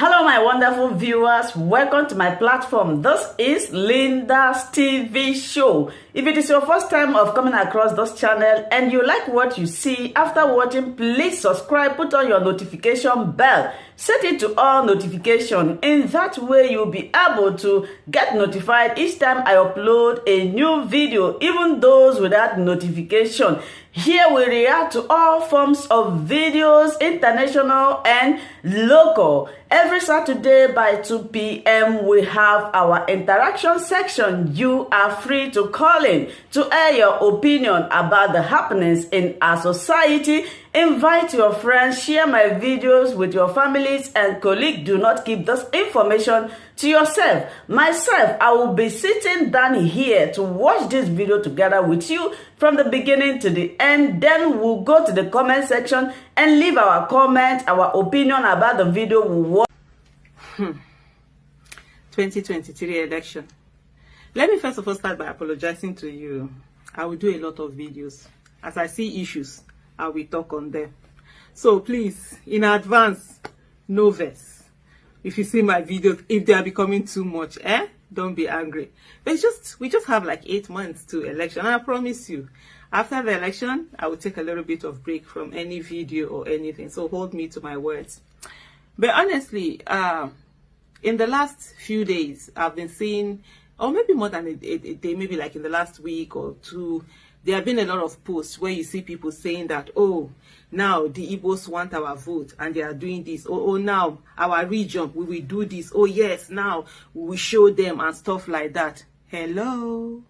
Hello my wonderful viewers, welcome to my platform. This is Linda's TV show. If it is your first time of coming across this channel and you like what you see after watching, please subscribe, put on your notification bell, set it to all notification. In that way you'll be able to get notified each time I upload a new video, even those without notification. Here we react to all forms of videos, international and local. Every Saturday by 2 p.m. we have our interaction section. You are free to call in to air your opinion about the happenings in our society. Invite your friends, share my videos with your families and colleagues. Do not keep this information to yourself. Myself, I will be sitting down here to watch this video together with you from the beginning to the end. Then we'll go to the comment section and leave our comment, our opinion about the video we watch. 2023 election. Let me first of all start by apologizing to you. I will do a lot of videos. As I see issues, I will talk on them. So please, in advance, no vex. If you see my videos, if they are becoming too much, don't be angry. But we just have like 8 months to election. And I promise you, after the election, I will take a little bit of break from any video or anything. So hold me to my words. But honestly, in the last few days, I've been seeing, or maybe more than a day, maybe like in the last week or two, there have been a lot of posts where you see people saying that, oh, now the Igbos want our vote and they are doing this. Oh, now our region, we will do this. Oh, yes, now we will show them and stuff like that. Hello?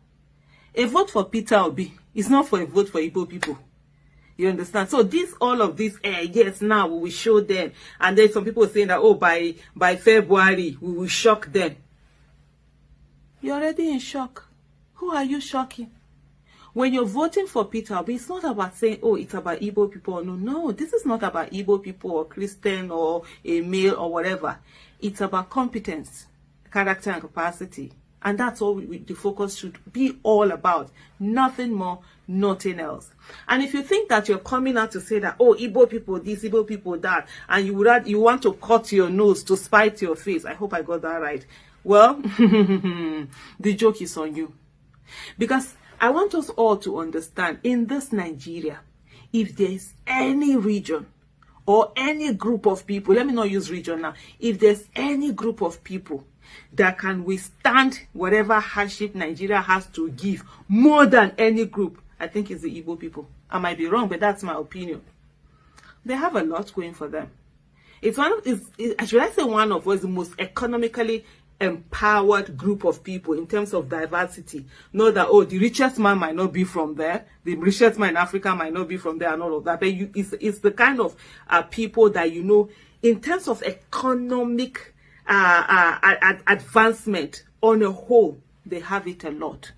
A vote for Peter Obi is not for a vote for Igbo people. You understand? So all of this, yes, now we will show them. And then some people saying that, oh, by February, we will shock them. You're already in shock. Who are you shocking? When you're voting for Peter Obi, it's not about saying, oh, it's about Igbo people. No, this is not about Igbo people or Christian or a male or whatever. It's about competence, character and capacity. And that's all the focus should be all about. Nothing more, nothing else. And if you think that you're coming out to say that, oh, Igbo people this, Igbo people that, and you want to cut your nose to spite your face, I hope I got that right. Well, the joke is on you. Because I want us all to understand, in this Nigeria, if there's any region or any group of people, let me not use region now, if there's any group of people that can withstand whatever hardship Nigeria has to give more than any group, I think it's the Igbo people. I might be wrong, but that's my opinion. They have a lot going for them. It's should I say one of the most economically empowered group of people in terms of diversity. Know that, oh, the richest man might not be from there, the richest man in Africa might not be from there and all of that, but it's the kind of people that, you know, in terms of economic advancement on a whole, they have it a lot.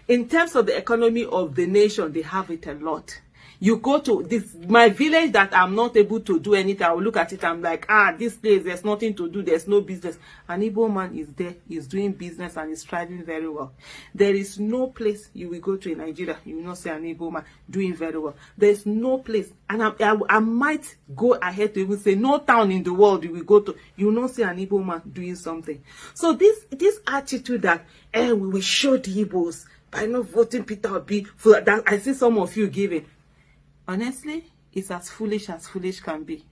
In terms of the economy of the nation, they have it a lot. You go to my village that I'm not able to do anything, I will look at it, I'm like, this place, there's nothing to do, there's no business. An Igbo man is there, he's doing business and he's thriving very well. There is no place you will go to in Nigeria, you will not see an Igbo man doing very well. There's no place, and I might go ahead to even say no town in the world you will go to, you will not see an Igbo man doing something. So this attitude that, we will show the Igbos by not voting Peter Obi, for that I see some of you giving. Honestly, it's as foolish can be.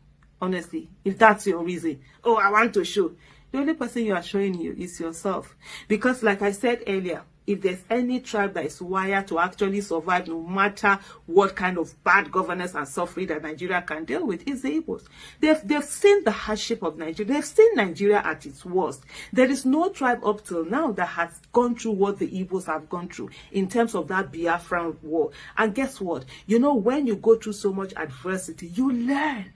Honestly, if that's your reason. Oh, I want to show. The only person you are showing you is yourself. Because like I said earlier, if there's any tribe that is wired to actually survive no matter what kind of bad governance and suffering that Nigeria can deal with, it's the Igbos. They've seen the hardship of Nigeria. They've seen Nigeria at its worst. There is no tribe up till now that has gone through what the Igbos have gone through in terms of that Biafran war. And guess what? You know, when you go through so much adversity, you learn.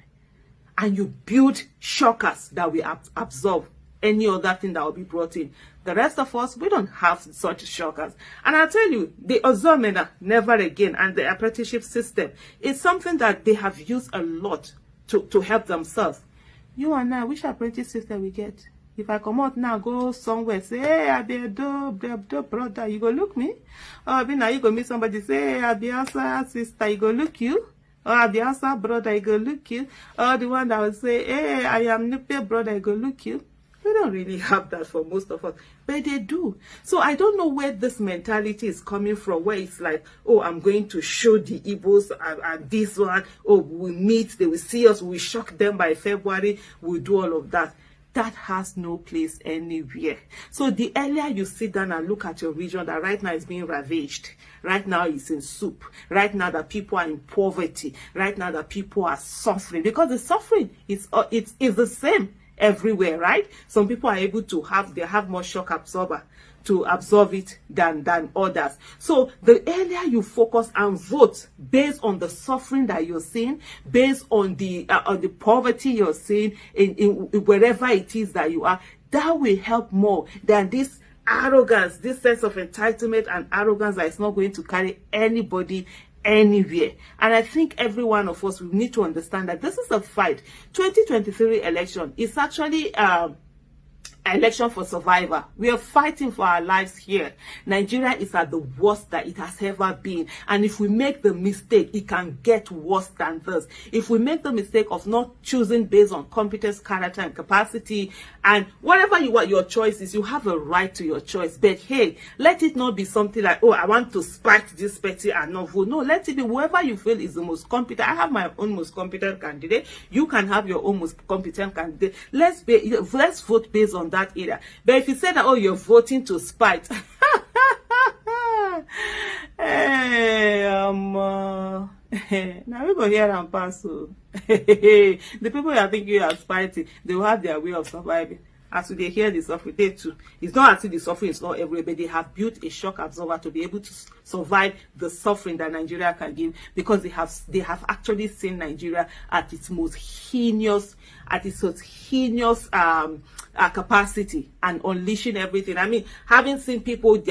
And you build shockers that will absorb any other thing that will be brought in. The rest of us, we don't have such shockers. And I tell you, the Ozomena, never again, and the apprenticeship system is something that they have used a lot to help themselves. You and I, which apprentice system we get? If I come out now, go somewhere, say, hey, I be a dope brother, you go look me. Or now you go meet somebody, say, hey, I be a sister, you go look you. Or the Asa brother, he go look you. Or the one that will say, hey, I am Nupe brother, he go look you. We don't really have that for most of us, but they do. So I don't know where this mentality is coming from, where it's like, oh, I'm going to show the Igbos and this one, oh, we'll meet, they will see us, we'll shock them by February, we'll do all of that. That has no place anywhere. So the earlier you sit down and look at your region that right now is being ravaged, right now it's in soup, right now that people are in poverty, right now that people are suffering, because the suffering is the same everywhere, right? Some people are able to have more shock absorber to absorb it than others. So the earlier you focus and vote based on the suffering that you're seeing, based on the poverty you're seeing in wherever it is that you are, that will help more than this arrogance, this sense of entitlement and arrogance that is not going to carry anybody anywhere. And I think every one of us, we need to understand that this is a fight. 2023 election is actually election for survivor. We are fighting for our lives here. Nigeria is at the worst that it has ever been, and if we make the mistake, it can get worse than this. If we make the mistake of not choosing based on competence, character, and capacity, and whatever you want, your choice is, you have a right to your choice. But hey, let it not be something like, oh, I want to spite this party and not vote. No, let it be whoever you feel is the most competent. I have my own most competent candidate. You can have your own most competent candidate. Let's vote based on that area. But if you say that, oh, you're voting to spite, hey, now we go here and pass. The people that think you are spiting, they will have their way of surviving. As they hear the suffering, they too. It's not as if the suffering is not everywhere, but they have built a shock absorber to be able to survive the suffering that Nigeria can give, because they have actually seen Nigeria at its most heinous, capacity and unleashing everything. I mean, having seen people,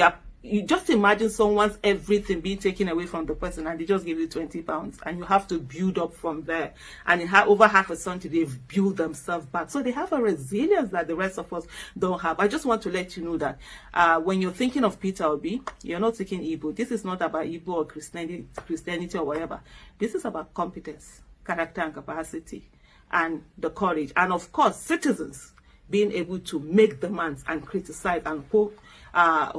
you just imagine someone's everything being taken away from the person, and they just give you 20 pounds, and you have to build up from there. And over half a century, they've built themselves back. So they have a resilience that the rest of us don't have. I just want to let you know that when you're thinking of Peter Obi, you're not thinking Igbo. This is not about Igbo or Christianity or whatever. This is about competence, character, and capacity, and the courage, and of course, citizens being able to make demands and criticize and hold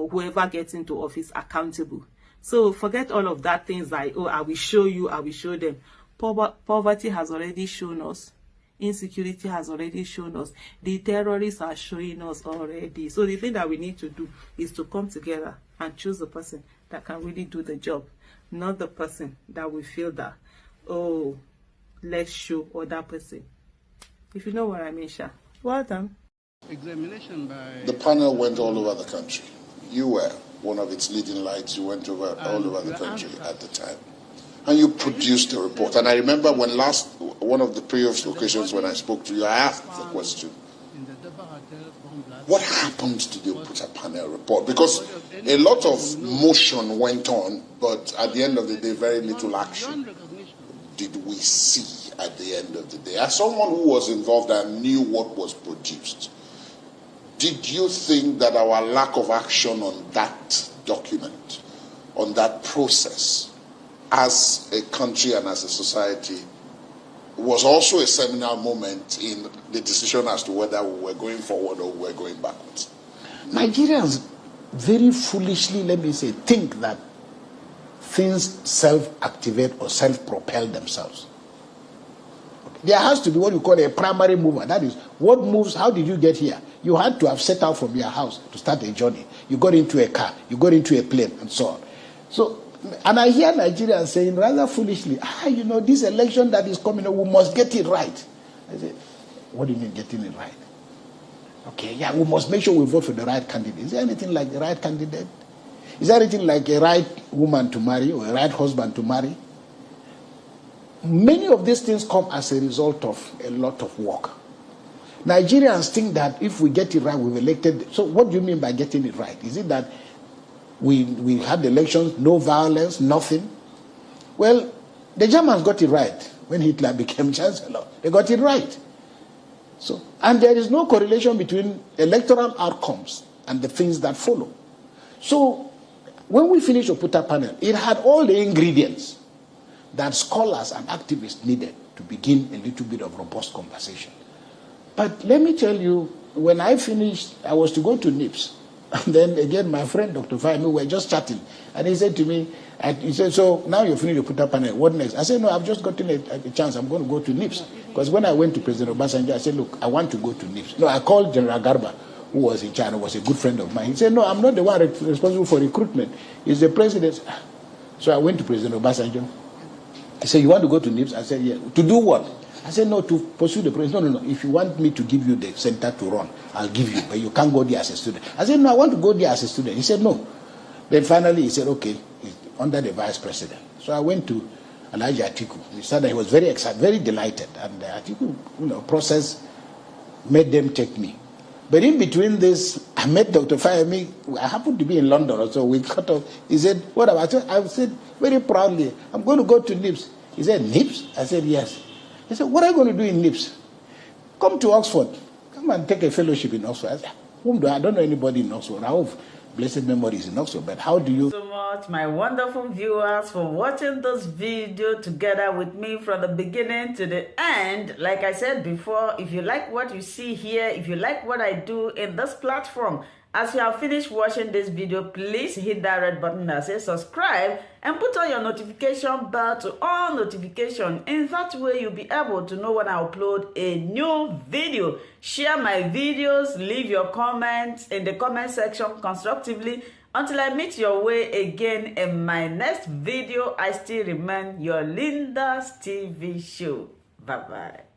whoever gets into office accountable. So forget all of that things like, oh, I will show you, I will show them. Poverty has already shown us. Insecurity has already shown us. The terrorists are showing us already. So the thing that we need to do is to come together and choose the person that can really do the job, not the person that we feel that, oh, let's show other person. If you know what I mean, Sha. Well done. Examination by the panel went all over the country. You were one of its leading lights. You went all over the country at the time. And you produced a report. And I remember one of the previous occasions when I spoke to you, I asked the question, what happened to the Oputa panel report? Because a lot of motion went on, but at the end of the day, very little action did we see at the end of the day. As someone who was involved and knew what was produced, did you think that our lack of action on that document, on that process, as a country and as a society, was also a seminal moment in the decision as to whether we were going forward or we were going backwards? Nigerians very foolishly, let me say, think that things self-activate or self-propel themselves. There has to be what you call a primary mover. That is, what moves, how did you get here? You had to have set out from your house to start a journey. You got into a car, you got into a plane, and so on. So, and I hear Nigerians saying rather foolishly, this election that is coming, we must get it right. I say, what do you mean getting it right? Okay, yeah, we must make sure we vote for the right candidate. Is there anything like the right candidate? Is there anything like a right woman to marry or a right husband to marry? Many of these things come as a result of a lot of work. Nigerians think that if we get it right, we've elected. So what do you mean by getting it right? Is it that we had elections, no violence, nothing? Well, the Germans got it right when Hitler became chancellor. They got it right. So, and there is no correlation between electoral outcomes and the things that follow. So when we finished Oputa panel, it had all the ingredients that scholars and activists needed to begin a little bit of robust conversation. But let me tell you, when I finished, I was to go to NIPS. And then again, my friend, Dr. Fahmy, we were just chatting. And he said to me, he said, so now you're finished your put-up panel, what next? I said, no, I've just gotten a chance. I'm going to go to NIPS. Because when I went to President Obasanjo, I said, look, I want to go to NIPS. No, I called General Garba, who was in China, was a good friend of mine. He said, no, I'm not the one responsible for recruitment. It's the president. So I went to President Obasanjo. He said, you want to go to NIPS? I said, yeah. To do what? I said, no, to pursue the president. No. If you want me to give you the center to run, I'll give you, but you can't go there as a student. I said, no, I want to go there as a student. He said, no. Then finally he said, okay, under the vice president. So I went to Elijah Atiku. He said that he was very excited, very delighted. And the Atiku process made them take me. But in between this, I met Dr. Fahmy. I happened to be in London also. We cut off. He said, what about it? I said very proudly, I'm going to go to NIPS. He said, NIPS? I said, yes. He said, what are you going to do in NIPS? Come to Oxford. Come and take a fellowship in Oxford. I said, I don't know anybody in Oxford. I hope blessed memories in Oxford. But how do you... So much, my wonderful viewers, for watching this video together with me from the beginning to the end. Like I said before, if you like what you see here, if you like what I do in this platform, as you have finished watching this video, please hit that red button that says subscribe and put on your notification bell to all notification. In that way, you'll be able to know when I upload a new video. Share my videos, leave your comments in the comment section constructively. Until I meet your way again in my next video, I still remain your Linda's TV show. Bye-bye.